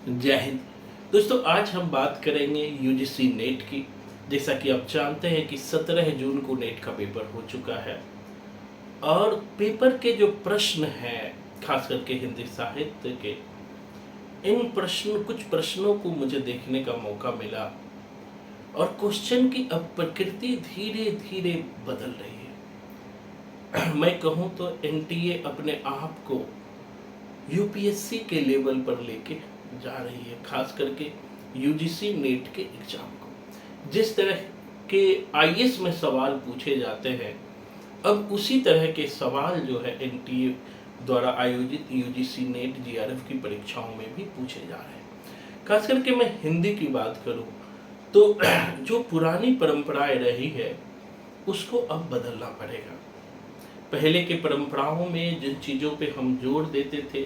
जय हिंद। दोस्तों, आज हम बात करेंगे यूजीसी नेट की। जैसा कि आप जानते हैं कि 17 जून को नेट का पेपर हो चुका है और पेपर के जो प्रश्न हैं, खास करके हिंदी साहित्य के, कुछ प्रश्नों को मुझे देखने का मौका मिला और क्वेश्चन की अब प्रकृति धीरे धीरे बदल रही है। मैं कहूँ तो एनटीए अपने आप को यूपीएससी के लेवल पर लेके जा रही है, खास करके यूजीसी नेट के एग्जाम को। जिस तरह के आईएएस में सवाल पूछे जाते हैं, अब उसी तरह के सवाल जो है एनटीए द्वारा आयोजित यूजीसी नेट जीआरएफ की परीक्षाओं में भी पूछे जा रहे हैं। खास करके मैं हिंदी की बात करूं तो जो पुरानी परंपराएं रही है उसको अब बदलना पड़ेगा। पहले के परंपराओं में जिन चीज़ों पे हम जोर देते थे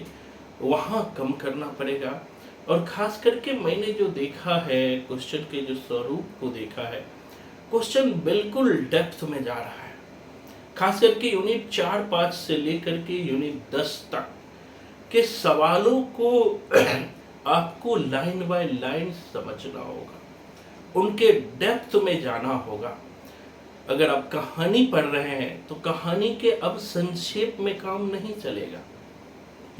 वहाँ कम करना पड़ेगा। और ख़ास करके मैंने जो देखा है, क्वेश्चन के जो स्वरूप को देखा है, क्वेश्चन बिल्कुल डेप्थ में जा रहा है। खास करके यूनिट 4-5 से लेकर के यूनिट 10 तक के सवालों को आपको लाइन बाय लाइन समझना होगा, उनके डेप्थ में जाना होगा। अगर आप कहानी पढ़ रहे हैं तो कहानी के अब संक्षेप में काम नहीं चलेगा,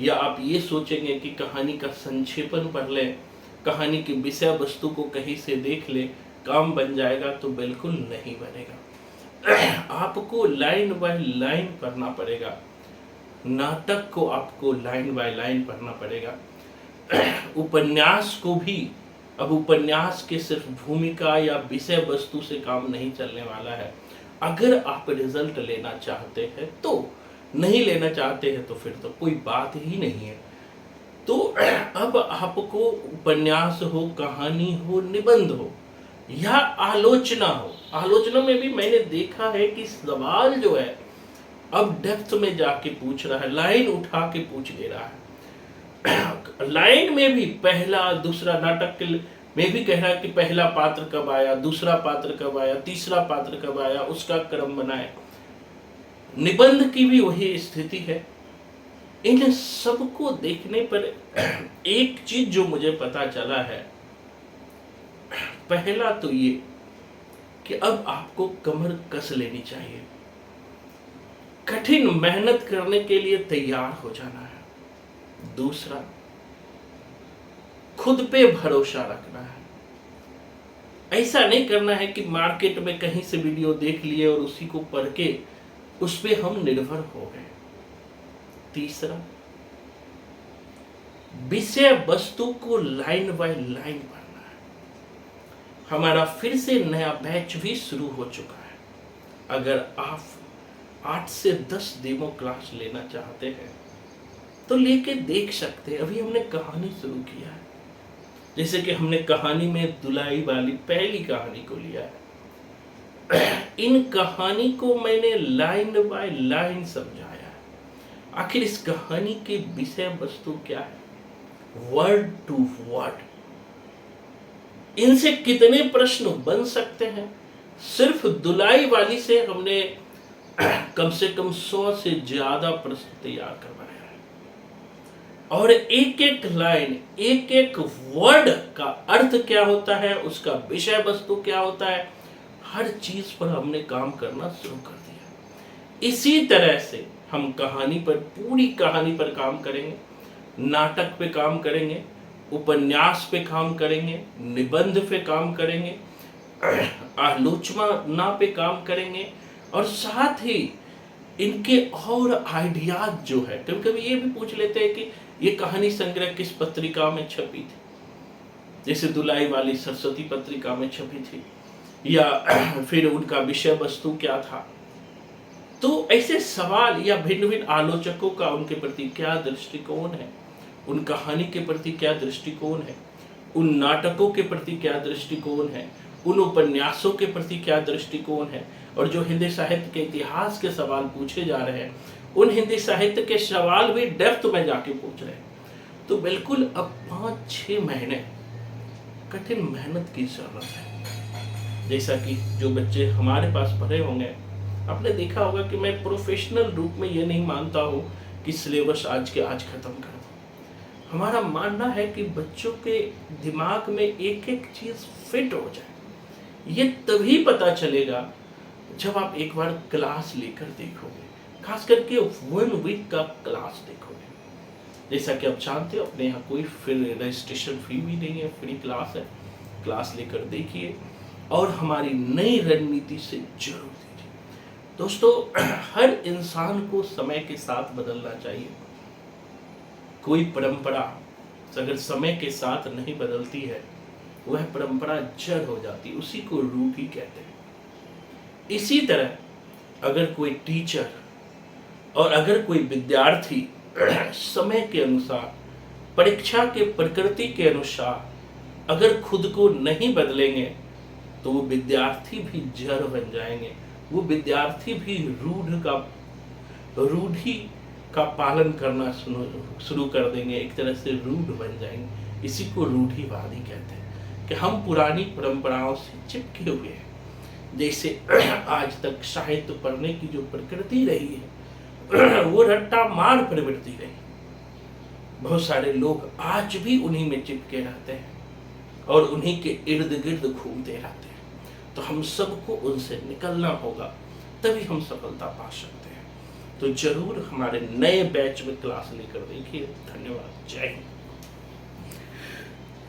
या आप ये सोचेंगे कि कहानी का संक्षेपण पढ़ लें, कहानी की विषय वस्तु को कहीं से देख ले, काम बन जाएगा, तो बिल्कुल नहीं बनेगा। आपको लाइन बाय लाइन पढ़ना पड़ेगा, नाटक को आपको लाइन बाय लाइन पढ़ना पड़ेगा। उपन्यास को भी, अब उपन्यास के सिर्फ भूमिका या विषय वस्तु से काम नहीं चलने वाला है। अगर आप रिजल्ट लेना चाहते हैं तो, नहीं लेना चाहते हैं तो फिर तो कोई बात ही नहीं है। तो अब आपको उपन्यास हो, कहानी हो, निबंध हो या आलोचना हो, आलोचना में भी मैंने देखा है कि सवाल जो है अब डेप्थ में जाके पूछ रहा है, लाइन उठा के पूछ ले रहा है। लाइन में भी पहला दूसरा, नाटक के में भी कह रहा है कि पहला पात्र कब आया, दूसरा पात्र कब आया, तीसरा पात्र कब आया, उसका क्रम बनाए। निबंध की भी वही स्थिति है। इन सबको देखने पर एक चीज जो मुझे पता चला है, पहला तो ये कि अब आपको कमर कस लेनी चाहिए, कठिन मेहनत करने के लिए तैयार हो जाना है। दूसरा, खुद पे भरोसा रखना है। ऐसा नहीं करना है कि मार्केट में कहीं से वीडियो देख लिए और उसी को पढ़ के उस पे हम निर्भर हो गए। तीसरा, विषय वस्तु को लाइन बाय लाइन पढ़ना है। हमारा फिर से नया बैच भी शुरू हो चुका है। अगर आप 8 से 10 डेमो क्लास लेना चाहते हैं तो लेके देख सकते हैं। अभी हमने कहानी शुरू किया है, जैसे कि हमने कहानी में दुलाई वाली पहली कहानी को लिया है। इन कहानी को मैंने लाइन बाय लाइन समझाया है। आखिर इस कहानी के विषय वस्तु क्या है, वर्ड टू वर्ड, इनसे कितने प्रश्न बन सकते हैं। सिर्फ दुलाई वाली से हमने कम से कम 100 से ज्यादा प्रश्न तैयार करवाया है। और एक एक लाइन, एक एक वर्ड का अर्थ क्या होता है, उसका विषय वस्तु क्या होता है, हर चीज पर हमने काम करना शुरू कर दिया। इसी तरह से हम कहानी पर, पूरी कहानी पर काम करेंगे, नाटक पे काम करेंगे, उपन्यास पे काम करेंगे, निबंध पे काम करेंगे, आलोचना पे काम करेंगे, और साथ ही इनके और आइडियाज जो है, कभी कभी ये भी पूछ लेते हैं कि ये कहानी संग्रह किस पत्रिका में छपी थी। जैसे दुलाई वाली सरस्वती पत्रिका में छपी थी, या फिर उनका विषय वस्तु क्या था। तो ऐसे सवाल, या भिन्न भिन्न आलोचकों का उनके प्रति क्या दृष्टिकोण है, उन कहानी के प्रति क्या दृष्टिकोण है, उन नाटकों के प्रति क्या दृष्टिकोण है, उन उपन्यासों के प्रति क्या दृष्टिकोण है। और जो हिंदी साहित्य के इतिहास के सवाल पूछे जा रहे हैं, उन हिंदी साहित्य के सवाल भी डेप्थ में जाके पूछ रहे हैं। तो बिल्कुल अब 5-6 महीने कठिन मेहनत की जरूरत है। जैसा कि जो बच्चे हमारे पास पढ़े होंगे, आपने देखा होगा कि मैं प्रोफेशनल रूप में ये नहीं मानता हूँ कि सिलेबस आज के आज खत्म कर दो। हमारा मानना है कि बच्चों के दिमाग में एक एक चीज फिट हो जाए। ये तभी पता चलेगा जब आप एक बार क्लास लेकर देखोगे, खास करके 1 वीक का क्लास देखोगे। जैसा कि आप जानते हो, अपने यहाँ कोई फिर रजिस्ट्रेशन फी भी नहीं है, फ्री क्लास है। क्लास लेकर देखिए और हमारी नई रणनीति से जरूर दीजिए। दोस्तों, हर इंसान को समय के साथ बदलना चाहिए। कोई परंपरा अगर समय के साथ नहीं बदलती है, वह परंपरा जड़ हो जाती है, उसी को रूढ़ी कहते हैं। इसी तरह अगर कोई टीचर और अगर कोई विद्यार्थी समय के अनुसार, परीक्षा के प्रकृति के अनुसार अगर खुद को नहीं बदलेंगे, तो वो विद्यार्थी भी जड़ बन जाएंगे। वो विद्यार्थी भी रूढ़ी का पालन करना शुरू कर देंगे, एक तरह से रूढ़ बन जाएंगे। इसी को रूढ़िवादी कहते हैं कि हम पुरानी परंपराओं से चिपके हुए हैं। जैसे आज तक साहित्य पढ़ने की जो प्रकृति रही है, वो रट्टा मार प्रवृत्ति रही। बहुत सारे लोग आज भी उन्हीं में चिपके रहते हैं और उन्हीं के इर्द गिर्द घूमते रहते हैं। तो हम सबको उनसे निकलना होगा, तभी हम सफलता पा सकते हैं। तो जरूर हमारे नए बैच में क्लास लेकर देखिए। धन्यवाद। जय हिंद।